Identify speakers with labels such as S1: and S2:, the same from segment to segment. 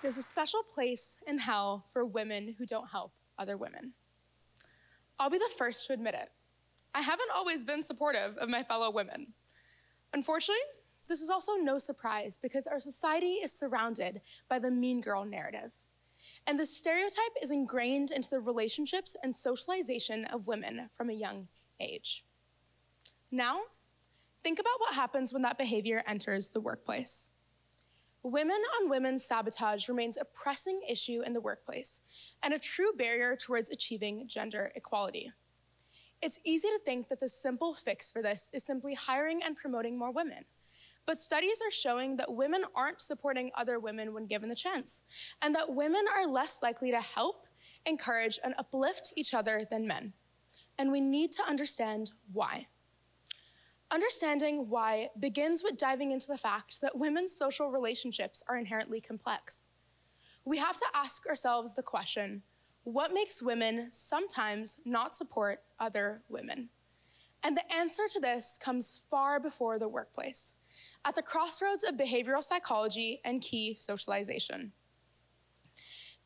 S1: There's a special place in hell for women who don't help other women. I'll be the first to admit it. I haven't always been supportive of my fellow women. Unfortunately, this is also no surprise because our society is surrounded by the mean girl narrative. And this stereotype is ingrained into the relationships and socialization of women from a young age. Now, think about what happens when that behavior enters the workplace. Women-on-women sabotage remains a pressing issue in the workplace and a true barrier towards achieving gender equality. It's easy to think that the simple fix for this is simply hiring and promoting more women. But studies are showing that women aren't supporting other women when given the chance, and that women are less likely to help, encourage, and uplift each other than men. And we need to understand why. Understanding why begins with diving into the fact that women's social relationships are inherently complex. We have to ask ourselves the question, what makes women sometimes not support other women? And the answer to this comes far before the workplace, at the crossroads of behavioral psychology and key socialization.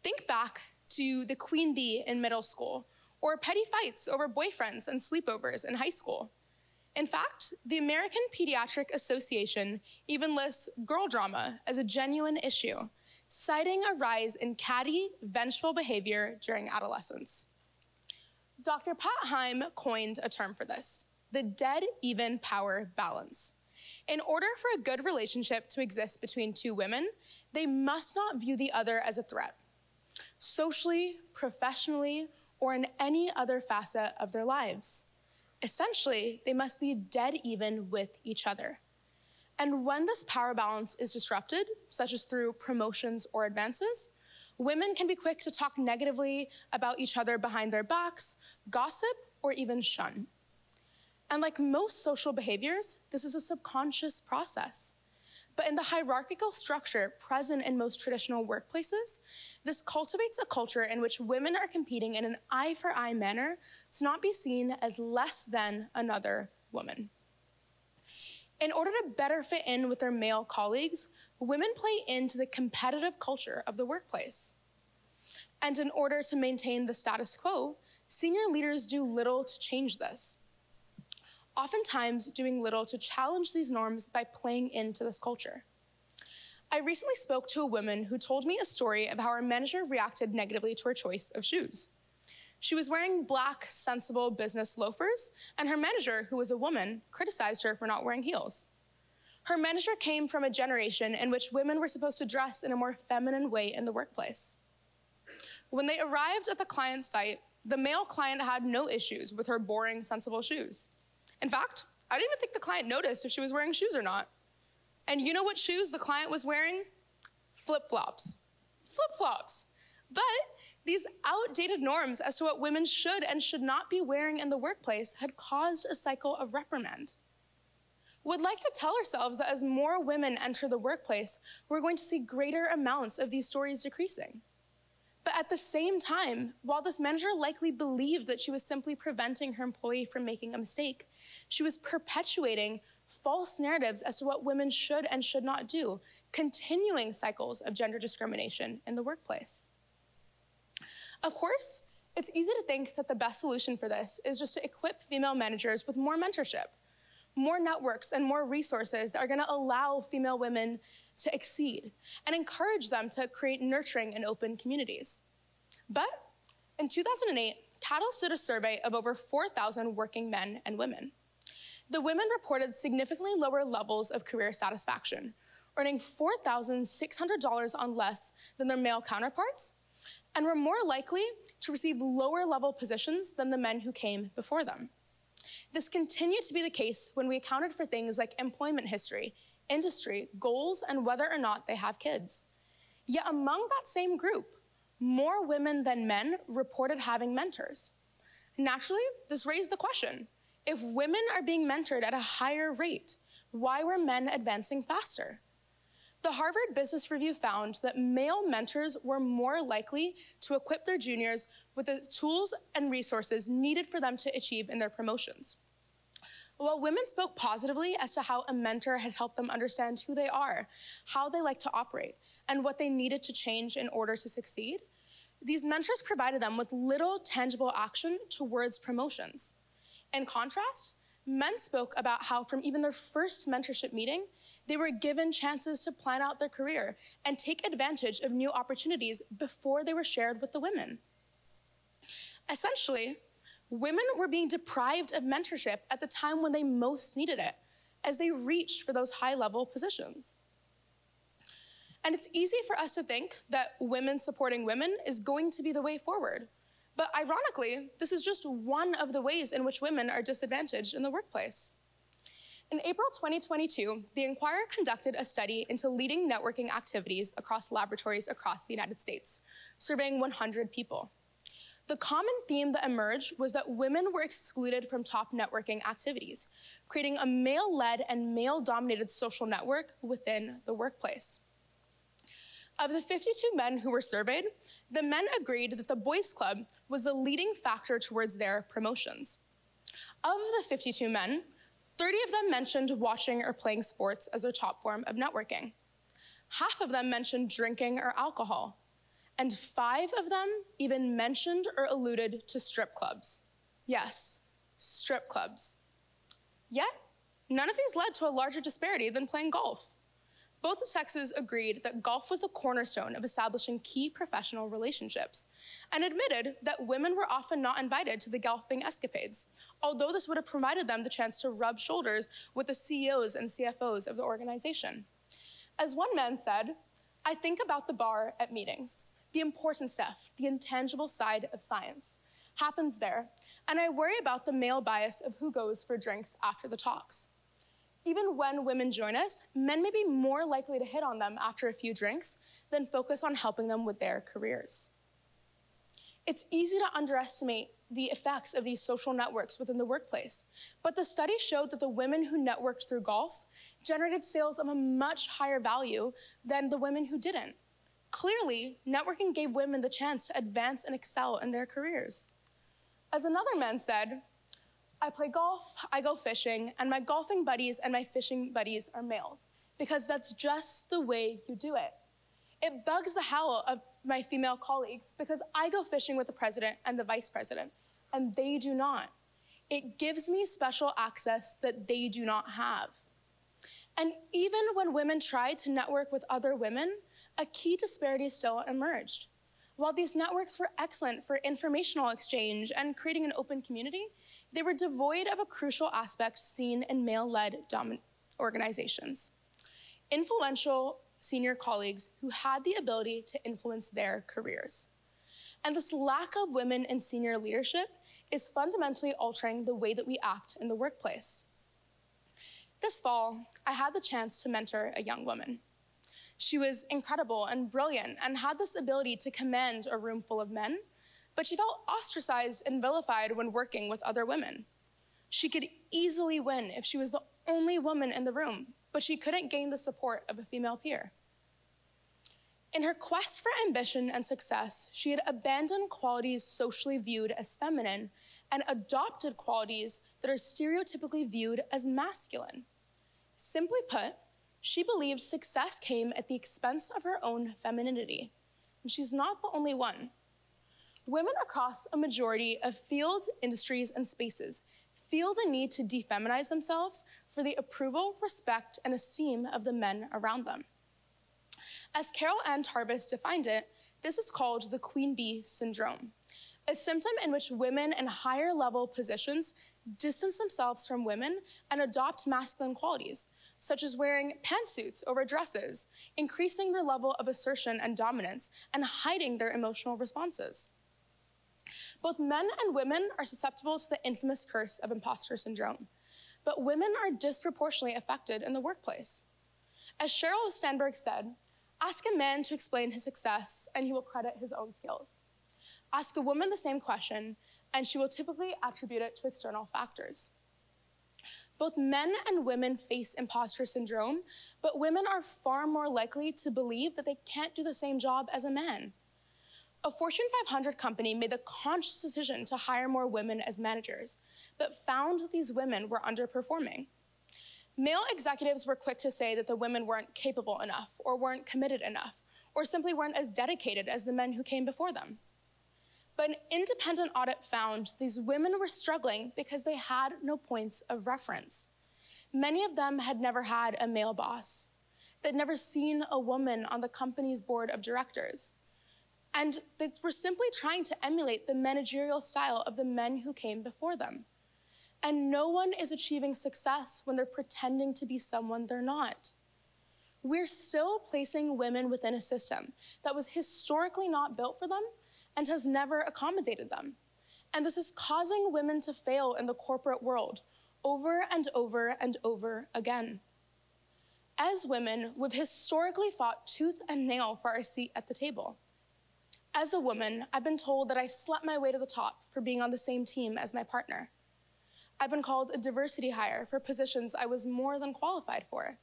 S1: Think back to the queen bee in middle school, or petty fights over boyfriends and sleepovers in high school. In fact, the American Pediatric Association even lists girl drama as a genuine issue, citing a rise in catty, vengeful behavior during adolescence. Dr. Pat Heim coined a term for this, the dead-even power balance. In order for a good relationship to exist between two women, they must not view the other as a threat, socially, professionally, or in any other facet of their lives. Essentially, they must be dead even with each other. And when this power balance is disrupted, such as through promotions or advances, women can be quick to talk negatively about each other behind their backs, gossip, or even shun. And like most social behaviors, this is a subconscious process. But in the hierarchical structure present in most traditional workplaces, this cultivates a culture in which women are competing in an eye-for-eye manner to not be seen as less than another woman. In order to better fit in with their male colleagues, women play into the competitive culture of the workplace. And in order to maintain the status quo, senior leaders do little to change this, oftentimes doing little to challenge these norms by playing into this culture. I recently spoke to a woman who told me a story of how her manager reacted negatively to her choice of shoes. She was wearing black, sensible business loafers, and her manager, who was a woman, criticized her for not wearing heels. Her manager came from a generation in which women were supposed to dress in a more feminine way in the workplace. When they arrived at the client's site, the male client had no issues with her boring, sensible shoes. In fact, I didn't even think the client noticed if she was wearing shoes or not. And you know what shoes the client was wearing? Flip-flops. Flip-flops. But these outdated norms as to what women should and should not be wearing in the workplace had caused a cycle of reprimand. We'd like to tell ourselves that as more women enter the workplace, we're going to see greater amounts of these stories decreasing. But at the same time, while this manager likely believed that she was simply preventing her employee from making a mistake, she was perpetuating false narratives as to what women should and should not do, continuing cycles of gender discrimination in the workplace. Of course, it's easy to think that the best solution for this is just to equip female managers with more mentorship, more networks, and more resources that are going to allow female women to exceed and encourage them to create nurturing and open communities. But in 2008, Catalyst did a survey of over 4,000 working men and women. The women reported significantly lower levels of career satisfaction, earning $4,600 on less than their male counterparts, and were more likely to receive lower level positions than the men who came before them. This continued to be the case when we accounted for things like employment history, industry, goals, and whether or not they have kids. Yet among that same group, more women than men reported having mentors. Naturally, this raised the question, if women are being mentored at a higher rate, why were men advancing faster? The Harvard Business Review found that male mentors were more likely to equip their juniors with the tools and resources needed for them to achieve in their promotions. While women spoke positively as to how a mentor had helped them understand who they are, how they like to operate, and what they needed to change in order to succeed, these mentors provided them with little tangible action towards promotions. In contrast, men spoke about how from even their first mentorship meeting, they were given chances to plan out their career and take advantage of new opportunities before they were shared with the women. Essentially, women were being deprived of mentorship at the time when they most needed it, as they reached for those high-level positions. And it's easy for us to think that women supporting women is going to be the way forward. But ironically, this is just one of the ways in which women are disadvantaged in the workplace. In April 2022, the Inquirer conducted a study into leading networking activities across laboratories across the United States, surveying 100 people. The common theme that emerged was that women were excluded from top networking activities, creating a male-led and male-dominated social network within the workplace. Of the 52 men who were surveyed, the men agreed that the boys' club was the leading factor towards their promotions. Of the 52 men, 30 of them mentioned watching or playing sports as their top form of networking. Half of them mentioned drinking or alcohol, and 5 of them even mentioned or alluded to strip clubs. Yes, strip clubs. Yet, none of these led to a larger disparity than playing golf. Both sexes agreed that golf was a cornerstone of establishing key professional relationships, and admitted that women were often not invited to the golfing escapades, although this would have provided them the chance to rub shoulders with the CEOs and CFOs of the organization. As one man said, "I think about the bar at meetings. The important stuff, the intangible side of science, happens there, and I worry about the male bias of who goes for drinks after the talks. Even when women join us, men may be more likely to hit on them after a few drinks than focus on helping them with their careers." It's easy to underestimate the effects of these social networks within the workplace, but the study showed that the women who networked through golf generated sales of a much higher value than the women who didn't. Clearly, networking gave women the chance to advance and excel in their careers. As another man said, "I play golf, I go fishing, and my golfing buddies and my fishing buddies are males, because that's just the way you do it. It bugs the hell out of my female colleagues because I go fishing with the president and the vice president, and they do not. It gives me special access that they do not have." And even when women tried to network with other women, a key disparity still emerged. While these networks were excellent for informational exchange and creating an open community, they were devoid of a crucial aspect seen in male-led organizations: influential senior colleagues who had the ability to influence their careers. And this lack of women in senior leadership is fundamentally altering the way that we act in the workplace. This fall, I had the chance to mentor a young woman. She was incredible and brilliant and had this ability to command a room full of men, but she felt ostracized and vilified when working with other women. She could easily win if she was the only woman in the room, but she couldn't gain the support of a female peer. In her quest for ambition and success, she had abandoned qualities socially viewed as feminine and adopted qualities that are stereotypically viewed as masculine. Simply put, she believed success came at the expense of her own femininity, and she's not the only one. Women across a majority of fields, industries, and spaces feel the need to defeminize themselves for the approval, respect, and esteem of the men around them. As Carol Ann Tarvis defined it, this is called the queen bee syndrome, a symptom in which women in higher level positions distance themselves from women and adopt masculine qualities, such as wearing pantsuits over dresses, increasing their level of assertion and dominance, and hiding their emotional responses. Both men and women are susceptible to the infamous curse of imposter syndrome, but women are disproportionately affected in the workplace. As Sheryl Sandberg said, "Ask a man to explain his success, and he will credit his own skills. Ask a woman the same question, and she will typically attribute it to external factors." Both men and women face imposter syndrome, but women are far more likely to believe that they can't do the same job as a man. A Fortune 500 company made the conscious decision to hire more women as managers, but found that these women were underperforming. Male executives were quick to say that the women weren't capable enough, or weren't committed enough, or simply weren't as dedicated as the men who came before them. But an independent audit found these women were struggling because they had no points of reference. Many of them had never had a male boss. They'd never seen a woman on the company's board of directors. And they were simply trying to emulate the managerial style of the men who came before them. And no one is achieving success when they're pretending to be someone they're not. We're still placing women within a system that was historically not built for them and has never accommodated them. And this is causing women to fail in the corporate world over and over and over again. As women, we've historically fought tooth and nail for our seat at the table. As a woman, I've been told that I slept my way to the top for being on the same team as my partner. I've been called a diversity hire for positions I was more than qualified for.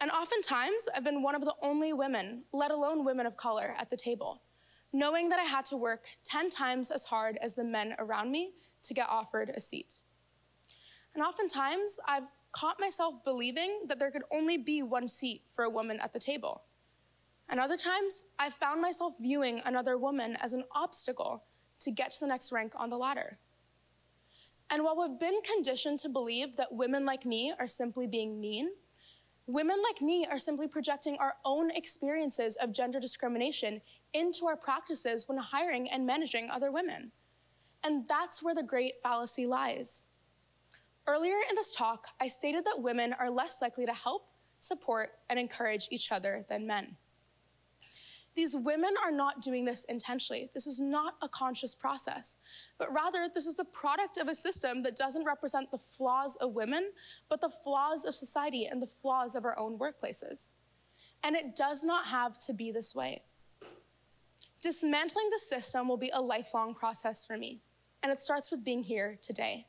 S1: And oftentimes, I've been one of the only women, let alone women of color, at the table, knowing that I had to work 10 times as hard as the men around me to get offered a seat. And oftentimes, I've caught myself believing that there could only be one seat for a woman at the table. And other times, I've found myself viewing another woman as an obstacle to get to the next rank on the ladder. And while we've been conditioned to believe that women like me are simply being mean, women like me are simply projecting our own experiences of gender discrimination into our practices when hiring and managing other women. And that's where the great fallacy lies. Earlier in this talk, I stated that women are less likely to help, support, and encourage each other than men. These women are not doing this intentionally. This is not a conscious process, but rather this is the product of a system that doesn't represent the flaws of women, but the flaws of society and the flaws of our own workplaces. And it does not have to be this way. Dismantling the system will be a lifelong process for me, and it starts with being here today.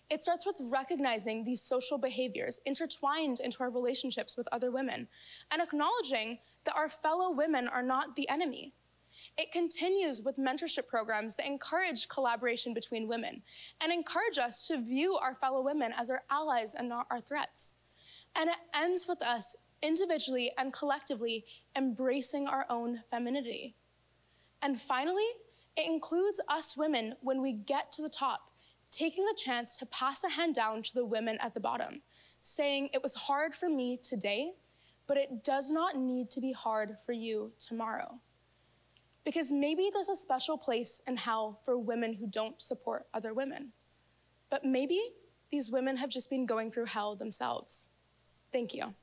S1: It starts with recognizing these social behaviors intertwined into our relationships with other women and acknowledging that our fellow women are not the enemy. It continues with mentorship programs that encourage collaboration between women and encourage us to view our fellow women as our allies and not our threats. And it ends with us individually and collectively embracing our own femininity. And finally, it includes us women when we get to the top, taking the chance to pass a hand down to the women at the bottom, saying it was hard for me today, but it does not need to be hard for you tomorrow. Because maybe there's a special place in hell for women who don't support other women. But maybe these women have just been going through hell themselves. Thank you.